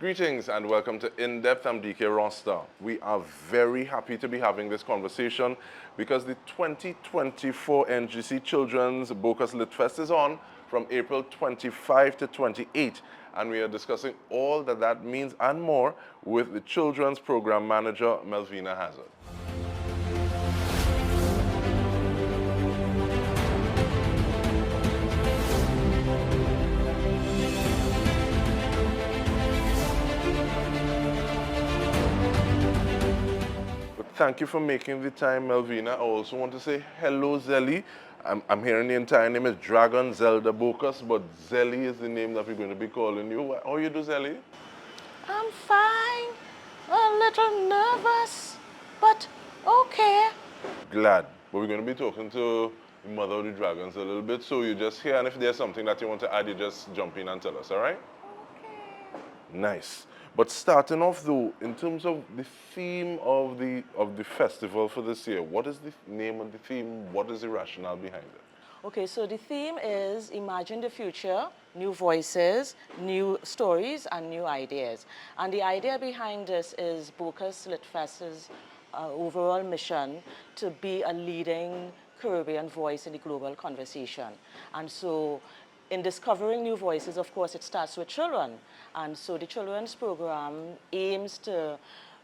Greetings and welcome to In Depth. I'm Dike Rostant. We are very happy to be having this conversation because the 2024 NGC Children's Bocas Litfest is on from April 25 to 28, and we are discussing all that means and more with the Children's Program Manager, Melvina Hazard. Thank you for making the time, Melvina. I also want to say hello, Zelly. I'm hearing the entire name is Dragon Zelda Bocas, but Zelly is the name that we're going to be calling you. How you do, Zelly? I'm fine, a little nervous, but okay. Glad. But we're going to be talking to the mother of the dragons a little bit, so you just hear, and if there's something that you want to add, you just jump in and tell us, all right? Okay. Nice. But starting off though, in terms of the theme of the festival for this year, what is the name of the theme? What is the rationale behind it? Okay, so the theme is Imagine the Future, New Voices, New Stories, and New Ideas. And the idea behind this is Bocas Litfest's overall mission to be a leading Caribbean voice in the global conversation. And so in discovering new voices, of course, it starts with children. And so the children's program aims to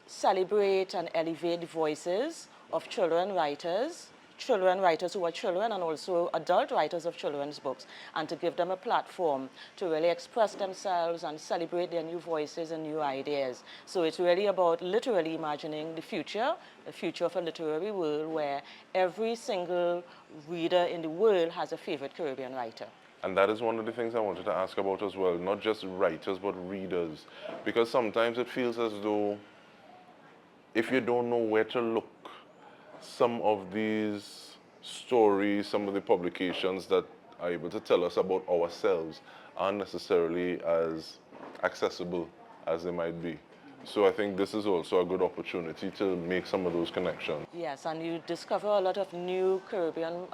celebrate and elevate the voices of children writers who are children, and also adult writers of children's books, and to give them a platform to really express themselves and celebrate their new voices and new ideas. So it's really about literally imagining the future of a literary world where every single reader in the world has a favorite Caribbean writer. And that is one of the things I wanted to ask about as well, not just writers, but readers. Because sometimes it feels as though if you don't know where to look, some of these stories, some of the publications that are able to tell us about ourselves aren't necessarily as accessible as they might be. So I think this is also a good opportunity to make some of those connections. Yes, and you discover a lot of new Caribbean,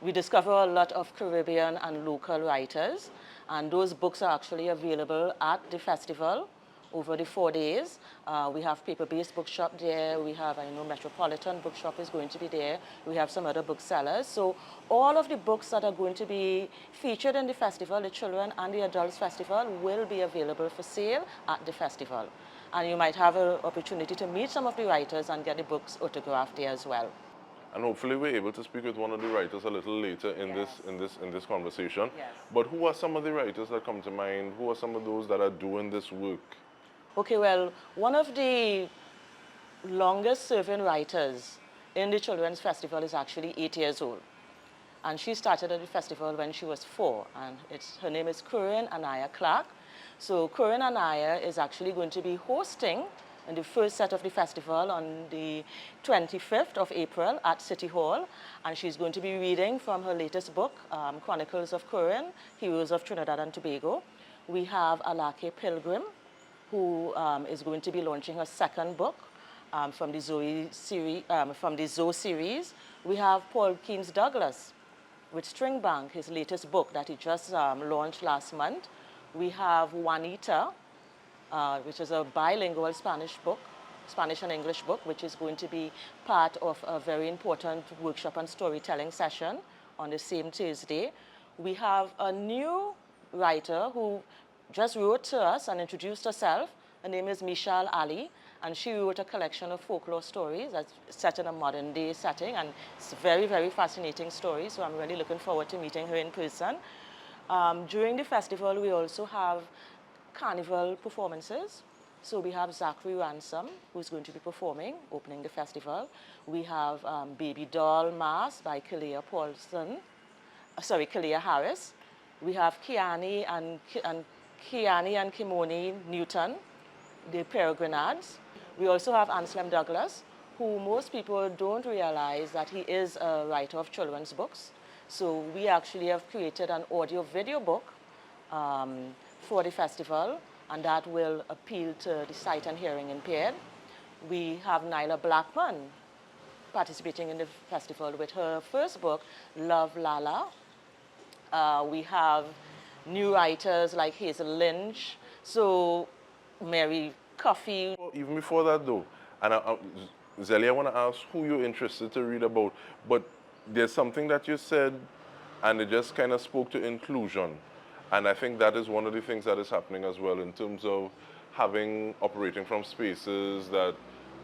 we discover a lot of Caribbean and local writers, and those books are actually available at the festival over the 4 days. We have paper-based bookshop there. We have, I know, Metropolitan Bookshop is going to be there. We have some other booksellers. So all of the books that are going to be featured in the festival, the children and the adults festival, will be available for sale at the festival. And you might have an opportunity to meet some of the writers and get the books autographed there as well. And hopefully we're able to speak with one of the writers a little later in this conversation. Yes. But who are some of the writers that come to mind? Who are some of those that are doing this work? Okay, well, one of the longest serving writers in the Children's Festival is actually 8 years old. And she started at the festival when she was 4. And her name is Corinne Anaya Clark. So Corinne Anaya is actually going to be hosting in the first set of the festival on the 25th of April at City Hall. And she's going to be reading from her latest book, Chronicles of Corinne, Heroes of Trinidad and Tobago. We have Alake Pilgrim, who is going to be launching her second book from the Zoe series. We have Paul Keynes Douglas with Stringbank, his latest book that he just launched last month. We have Juanita, which is a bilingual Spanish and English book, which is going to be part of a very important workshop and storytelling session on the same Thursday. We have a new writer who just wrote to us and introduced herself. Her name is Michelle Ali, and she wrote a collection of folklore stories that's set in a modern day setting, and it's very, very fascinating stories, so I'm really looking forward to meeting her in person. During the festival, we also have carnival performances. So we have Zachary Ransom, who's going to be performing, opening the festival. We have Baby Doll Mass by Kalia Harris. We have Kiani and Kimoni Newton, the Peregrinades. We also have Anselm Douglas, who most people don't realize that he is a writer of children's books. So we actually have created an audio-video book for the festival, and that will appeal to the sight and hearing impaired. We have Nyla Blackman participating in the festival with her first book, Love Lala. We have new writers like Hazel Lynch, so Mary Coffey. Even before that, though, and Zelly, I want to ask who you're interested to read about, but there's something that you said, and it just kind of spoke to inclusion. And I think that is one of the things that is happening as well in terms of operating from spaces that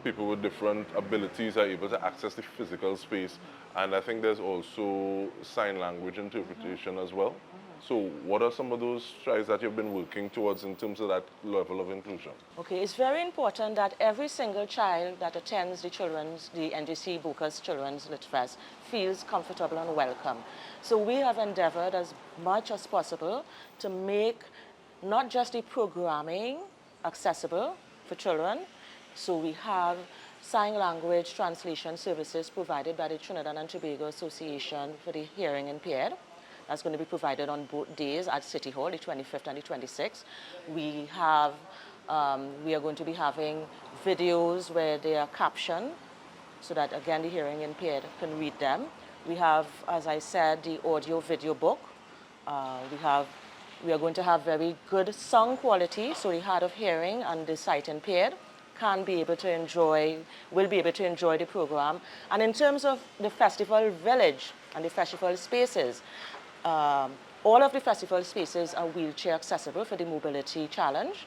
people with different abilities are able to access the physical space. And I think there's also sign language interpretation as well. So what are some of those strides that you've been working towards in terms of that level of inclusion? Okay, it's very important that every single child that attends the NGC Bocas Children's Litfest feels comfortable and welcome. So we have endeavored as much as possible to make not just the programming accessible for children. So we have sign language translation services provided by the Trinidad and Tobago Association for the Hearing Impaired. That's going to be provided on both days at City Hall, the 25th and the 26th. We are going to be having videos where they are captioned so that, again, the hearing impaired can read them. We have, as I said, the audio video book. We are going to have very good sound quality, so the hard of hearing and the sight impaired will be able to enjoy the program. And in terms of the festival village and the festival spaces, all of the festival spaces are wheelchair accessible for the mobility challenge.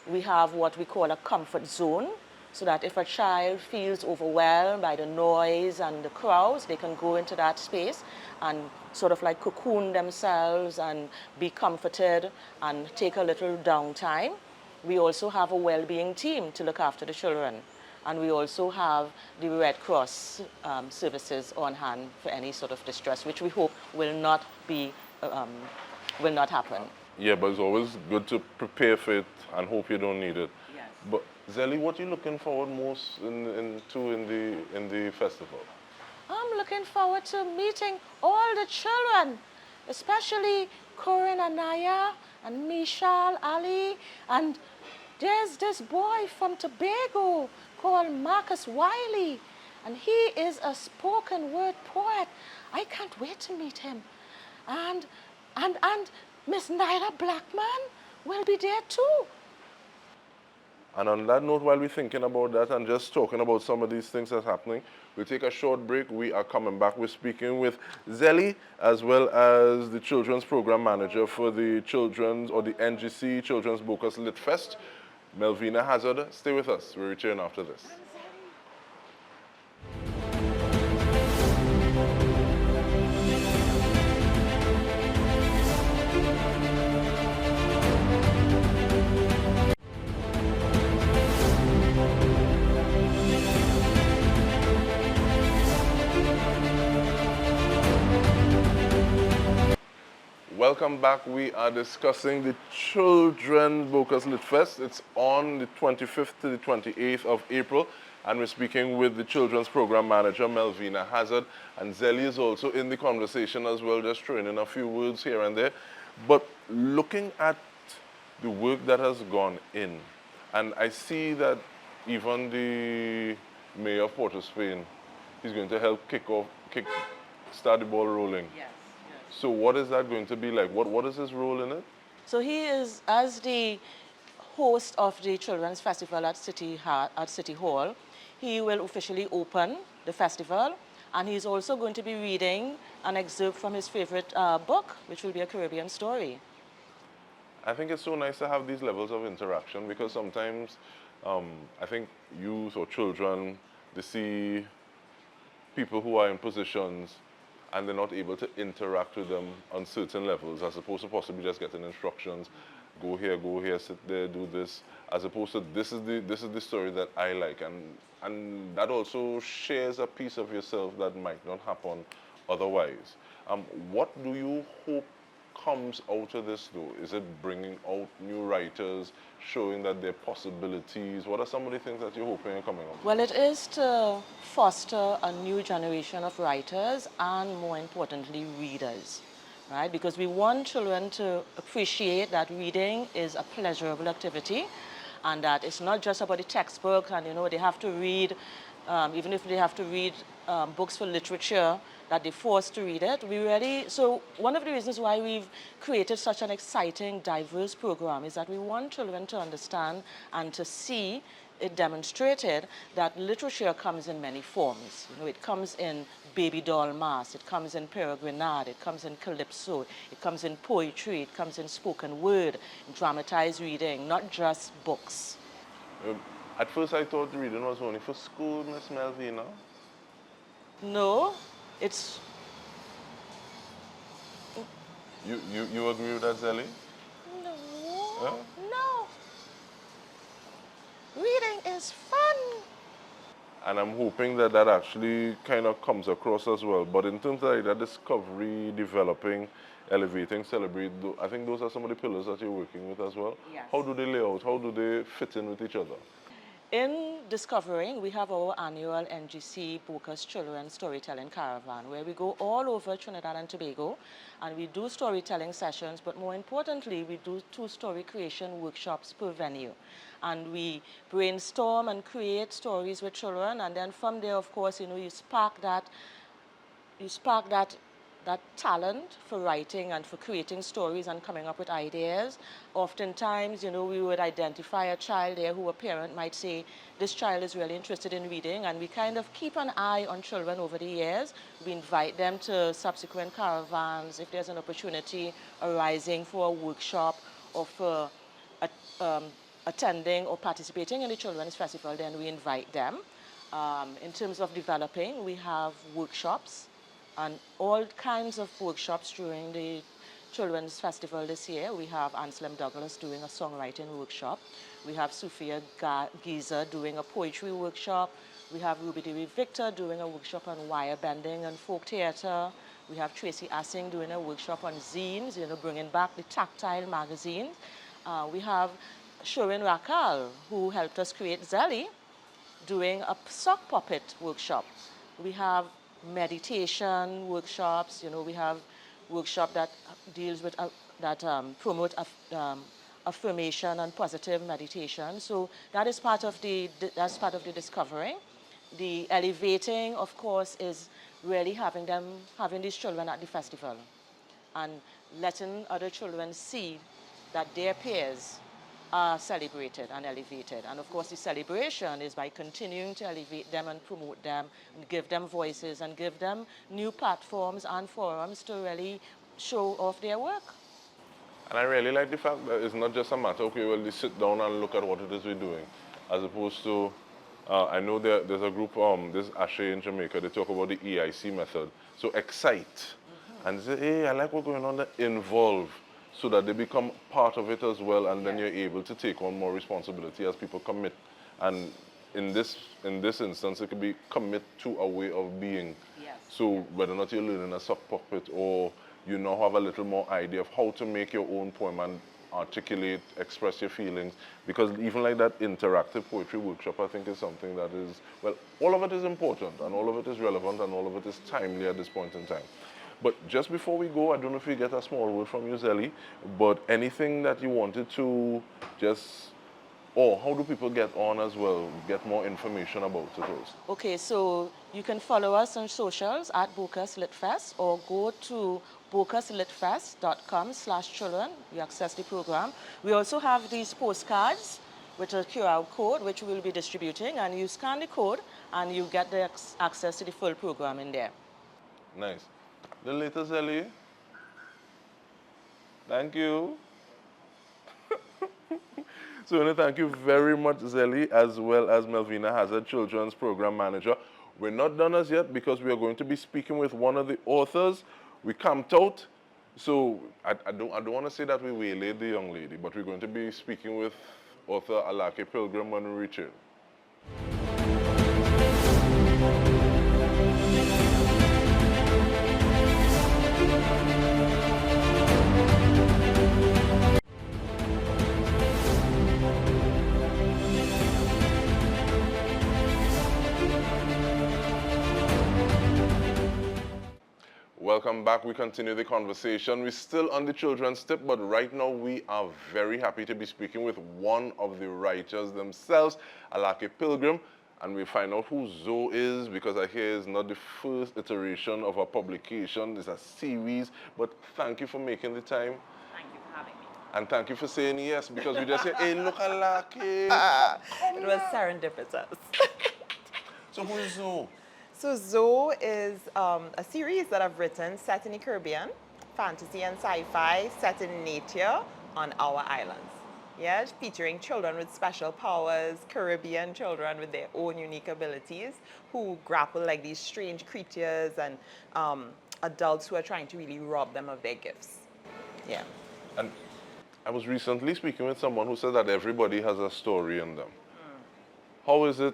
We have what we call a comfort zone, so that if a child feels overwhelmed by the noise and the crowds, they can go into that space and sort of like cocoon themselves and be comforted and take a little downtime. We also have a well-being team to look after the children. And we also have the Red Cross services on hand for any sort of distress, which we hope will not happen. Yeah, but it's always good to prepare for it and hope you don't need it. Yes. But Zelly, what are you looking forward most in the festival? I'm looking forward to meeting all the children, especially Corinne Anaya and Michelle Ali, and there's this boy from Tobago called Marcus Wiley, and he is a spoken word poet. I can't wait to meet him. And Miss Nyla Blackman will be there too. And on that note, while we're thinking about that and just talking about some of these things that's happening, we'll take a short break. We are coming back. We're speaking with Zelly, as well as the Children's Program Manager for the NGC Children's Bocas Litfest, Melvina Hazard. Stay with us. We'll return after this. Welcome back. We are discussing the Children's Bocas Litfest. It's on the 25th to the 28th of April, and we're speaking with the Children's Program Manager, Melvina Hazard, and Zelly is also in the conversation as well, just throwing in a few words here and there. But looking at the work that has gone in, and I see that even the Mayor of Port of Spain is going to help start the ball rolling. Yes. So what is that going to be like? What is his role in it? So he is, as the host of the Children's Festival at City Hall, he will officially open the festival, and he's also going to be reading an excerpt from his favorite book, which will be A Caribbean Story. I think it's so nice to have these levels of interaction, because sometimes I think youth or children, they see people who are in positions and they're not able to interact with them on certain levels, as opposed to possibly just getting instructions, go here, sit there, do this, as opposed to this is the story that I like, and that also shares a piece of yourself that might not happen otherwise. What do you hope comes out of this, though? Is it bringing out new writers, showing that there are possibilities? What are some of the things that you're hoping are coming up? Well, it is to foster a new generation of writers and, more importantly, readers, right? Because we want children to appreciate that reading is a pleasurable activity, and that it's not just about the textbook, and they have to read, even if they have to read books for literature that they're forced to read it. So one of the reasons why we've created such an exciting, diverse program is that we want children to understand and to see it demonstrated that literature comes in many forms. You know, it comes in baby doll mass, it comes in peregrinade, it comes in calypso, it comes in poetry, it comes in spoken word, dramatized reading, not just books. Um, at first I thought reading was only for school, Miss Melvina. No, it's You agree with that, Zelly? no, Huh? no. Reading is fun. And I'm hoping that that actually kind of comes across as well. But in terms of like that discovery, developing, elevating, celebrate, I think those are some of the pillars that you're working with as well. Yes. How do they lay out? How do they fit in with each other? In Discovering, we have our annual NGC Bocas Children's Storytelling Caravan, where we go all over Trinidad and Tobago, and we do storytelling sessions, but more importantly, we do 2 story creation workshops per venue. And we brainstorm and create stories with children, and then from there, of course, you know, you spark that talent for writing and for creating stories and coming up with ideas. Oftentimes, you know, we would identify a child there who a parent might say, this child is really interested in reading, and we kind of keep an eye on children over the years. We invite them to subsequent caravans if there's an opportunity arising for a workshop or for um, attending or participating in the Children's Festival, then we invite them. In terms of developing, we have workshops and all kinds of workshops during the Children's Festival this year. We have Anselm Douglas doing a songwriting workshop. We have Sophia Giza doing a poetry workshop. We have Ruby Dewi Victor doing a workshop on wire bending and folk theatre. We have Tracy Assing doing a workshop on zines, you know, bringing back the tactile magazines. We have Shorin Rakal, who helped us create Zelly, doing a sock puppet workshop. We have meditation workshops. You know, we have workshop that deals with promote affirmation and positive meditation. So that is part of that's part of the discovering. The elevating, of course, is really having these children at the festival and letting other children see that their peers are celebrated and elevated. And of course, the celebration is by continuing to elevate them and promote them and give them voices and give them new platforms and forums to really show off their work. And I really like the fact that it's not just a matter, okay, well, they sit down and look at what it is we're doing, as opposed to, I know there's a group, this Ashe in Jamaica, they talk about the EIC method. So excite, and say, hey, I like what's going on there, involve, so that they become part of it as well, and then you're able to take on more responsibility as people commit. And in this instance, it could be commit to a way of being. Yes. So whether or not you're learning a sock puppet or you now have a little more idea of how to make your own poem and articulate, express your feelings, because even like that interactive poetry workshop, I think is something that is, well, all of it is important and all of it is relevant and all of it is timely at this point in time. But just before we go, I don't know if we get a small word from you, Zelly, but anything that you wanted to just, or how do people get on as well, get more information about it also? Okay, so you can follow us on socials at Bocas Litfest or go to bocaslitfest.com/children. You access the program. We also have these postcards with a QR code which we will be distributing, and you scan the code and you get the access to the full program in there. Nice. The latest, Zelly. Thank you. So I want to thank you very much, Zelly, as well as Melvina Hazard, Children's Program Manager. We're not done as yet because we are going to be speaking with one of the authors. We camped out, so I don't want to say that we waylaid the young lady, but we're going to be speaking with author Alake Pilgrim when we return. Welcome back. We continue the conversation. We're still on the children's tip, but right now we are very happy to be speaking with one of the writers themselves, Alake Pilgrim. and we find out who Zoe is, because I hear it's not the first iteration of a publication, it's a series. But thank you for making the time. Thank you for having me. And thank you for saying yes, because we just say, hey, look at Alake. It was serendipitous. So who is Zoe? So Zoe is a series that I've written set in the Caribbean, fantasy and sci-fi, set in nature on our islands. Yeah, featuring children with special powers, Caribbean children with their own unique abilities who grapple like these strange creatures and adults who are trying to really rob them of their gifts. Yeah. And I was recently speaking with someone who said that everybody has a story in them. How is it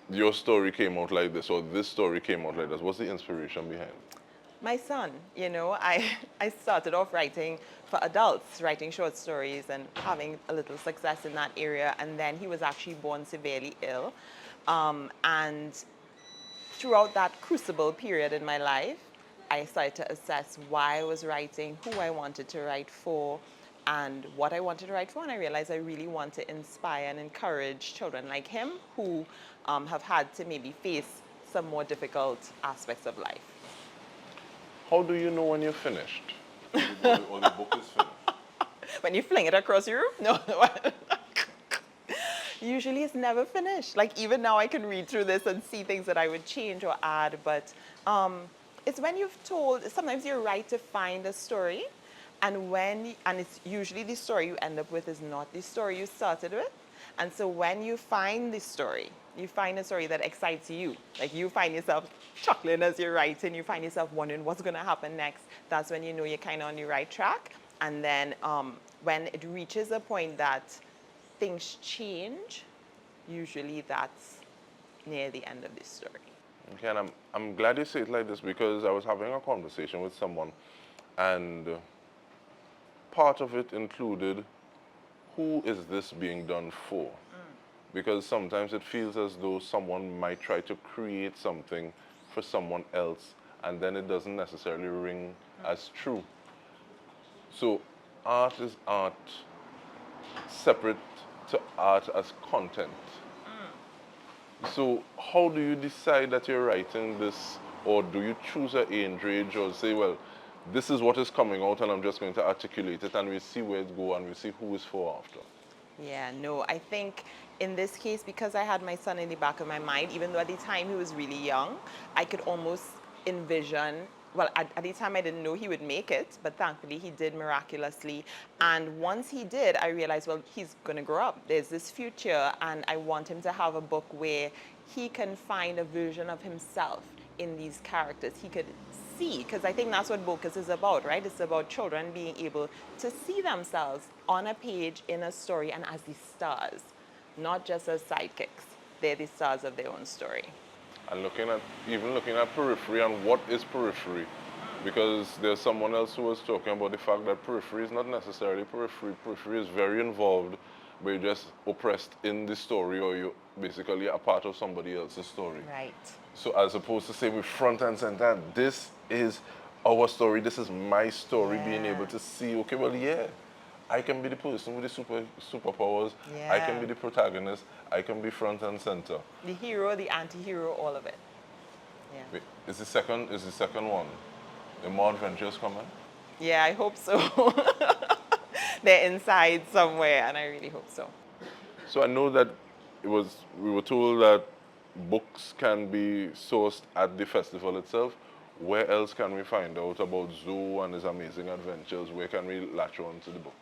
your story came out like this, or this story came out like this? What's the inspiration behind it? My son, you know, I started off writing for adults, writing short stories and having a little success in that area. And then he was actually born severely ill. And throughout that crucible period in my life, I started to assess why I was writing, who I wanted to write for, and what I wanted to write for. And I realized I really want to inspire and encourage children like him who have had to maybe face some more difficult aspects of life. How do you know when you're finished? Or the book is finished? When you fling it across your room? No. Usually it's never finished. Like even now I can read through this and see things that I would change or add, but it's when you've told, sometimes you're right to find a story, and it's usually the story you end up with is not the story you started with. And so when you find the story, you find a story that excites you, like you find yourself chuckling as you're writing, you find yourself wondering what's going to happen next, that's when you know you're kind of on the right track. And then when it reaches a point that things change, usually that's near the end of the story. Okay, and I'm glad you say it like this, because I was having a conversation with someone, and part of it included, who is this being done for? Because sometimes it feels as though someone might try to create something for someone else, and then it doesn't necessarily ring as true. So art is art separate to art as content. So how do you decide that you're writing this, or do you choose an age range, or say, well, this is what is coming out and I'm just going to articulate it and we'll see where it goes and we'll see who is for after? Yeah, no, I think in this case, because I had my son in the back of my mind, even though at the time he was really young, I could almost envision, well, at the time I didn't know he would make it, but thankfully he did miraculously. And once he did, I realized, well, he's going to grow up. There's this future, and I want him to have a book where he can find a version of himself in these characters. He could see, because I think that's what Bocas is about, right? It's about children being able to see themselves on a page, in a story, and as the stars, not just as sidekicks. They're the stars of their own story. And even looking at periphery and what is periphery, because there's someone else who was talking about the fact that periphery is not necessarily periphery. Periphery is very involved, where you're just oppressed in the story, or you're basically a part of somebody else's story. Right. So as opposed to say with front and center, this is our story, this is my story, being able to see, okay, well, yeah, I can be the person with the superpowers, I can be the protagonist, I can be front and center. The hero, the anti-hero, all of it. Yeah. Wait, is the second one, the more adventures coming? Yeah, I hope so. They're inside somewhere, and I really hope so. So I know that we were told that books can be sourced at the festival itself. Where else can we find out about Zoe and his amazing adventures? Where can we latch on to the book?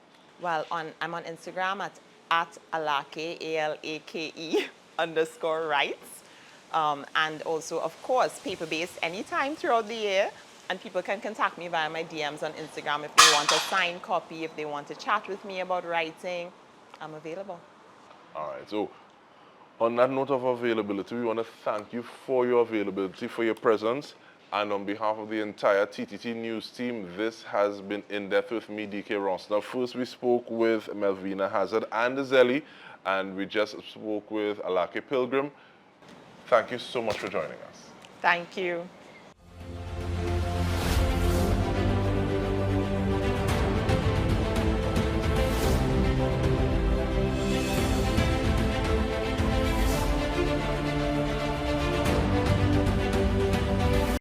Well, I'm on Instagram at Alake, ALAKE _writes. And also, of course, paper-based anytime throughout the year. And people can contact me via my DMs on Instagram if they want a signed copy, if they want to chat with me about writing. I'm available. All right, so on that note of availability, we want to thank you for your availability, for your presence. And on behalf of the entire TTT News team, this has been In Depth with me, Dike Rostant. First, we spoke with Melvina Hazard and Zelly, and we just spoke with Alake Pilgrim. Thank you so much for joining us. Thank you.